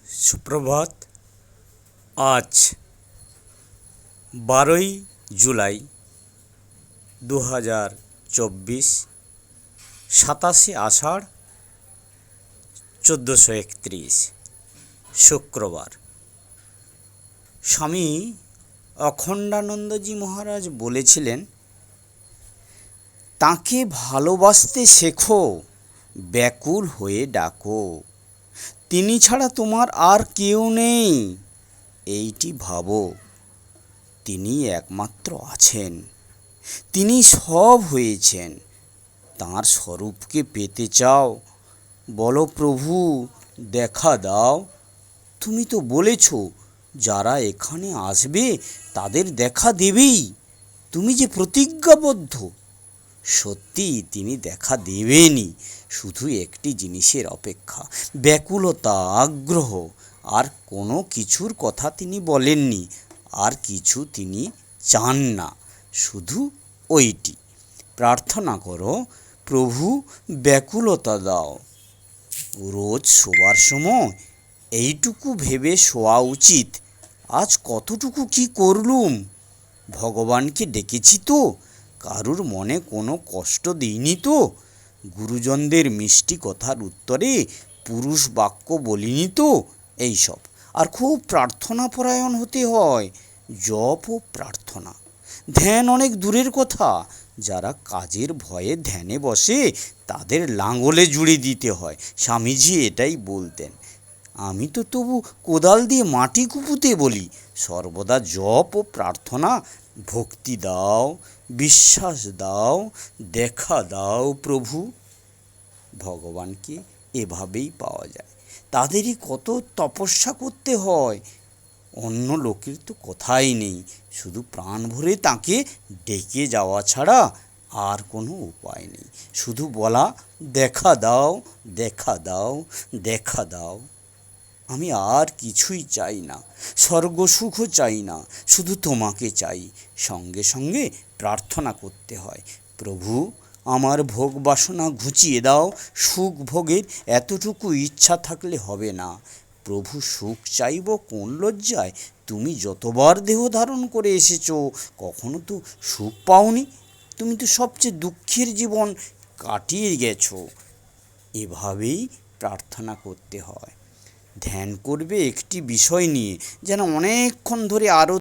সুপ্রভাত। আজ 12ই জুলাই 2024, 27শে আষাঢ় 1431, শুক্রবার। স্বামী অখণ্ডানন্দজি মহারাজ বলেছিলেন, তাকে ভালোবাসতে শেখো, ব্যাকুল হয়ে ডাকো, তিনি ছাড়া তোমার আর কেউ নেই, এইটি ভাবো। তিনি একমাত্র আছেন, তিনি সব হয়েছেন। তাঁর স্বরূপকে পেতে চাও, বলো প্রভু দেখা দাও। তুমি তো বলেছ যারা এখানে আসবে তাদের দেখা দেবেই। তুমি যে প্রতিজ্ঞাবদ্ধ, সত্যি তিনি দেখা দেবেনই। শুধু একটি জিনিসের অপেক্ষা, ব্যাকুলতা, আগ্রহ। আর কোনো কিছুর কথা তিনি বলেননি, আর কিছু তিনি চান না, শুধু ওইটি। প্রার্থনা করো, প্রভু ব্যাকুলতা দাও। রোজ শোবার সময় এইটুকু ভেবে শোয়া উচিত, আজ কতটুকু কি করলুম। ভগবানকে ডেকেছি তো, কারুর মনে কোনো কষ্ট দিইনি তো, গুরুজনদের মিষ্টি কথার উত্তরে পুরুষ বাক্য বলিনি তো, এইসব। আর খুব প্রার্থনাপরায়ণ হতে হয়, জপ ও প্রার্থনা। ধ্যান অনেক দূরের কথা, যারা কাজের ভয়ে ধ্যানে বসে তাদের লাঙলে জুড়ে দিতে হয়। স্বামীজি এটাই বলতেন। আমি তো তবু কোদাল দিয়ে মাটি কুপুতে বলি। সর্বদা জপ ও প্রার্থনা। ভক্তি দাও, বিশ্বাস দাও, দেখা দাও প্রভু। ভগবানকে এভাবেই পাওয়া যায়। তাদেরই কত তপস্যা করতে হয়, অন্য লোকের তো কথাই নেই। শুধু প্রাণ ভরে তাকে ডেকে যাওয়া ছাড়া আর কোনো উপায় নেই। শুধু বলা, দেখা দাও, দেখা দাও, দেখা দাও। আমি আর কিছুই চাই না, স্বর্গসুখও চাই না, শুধু তোমাকে চাই। সঙ্গে সঙ্গে প্রার্থনা করতে হয়, প্রভু আমার ভোগ বাসনা ঘুচিয়ে দাও। সুখ ভোগের এতটুকু ইচ্ছা থাকলে হবে না। প্রভু সুখ চাইব কোন লজ্জায়? তুমি যতবার দেহ ধারণ করে এসেছো, কখনো তো সুখ পাওনি। তুমি তো সবচেয়ে দুঃখের জীবন কাটিয়ে গেছো। এভাবেই প্রার্থনা করতে হয়। ধ্যান করবে একটি বিষয় নিয়ে, যেন অনেকক্ষণ ধরে আরও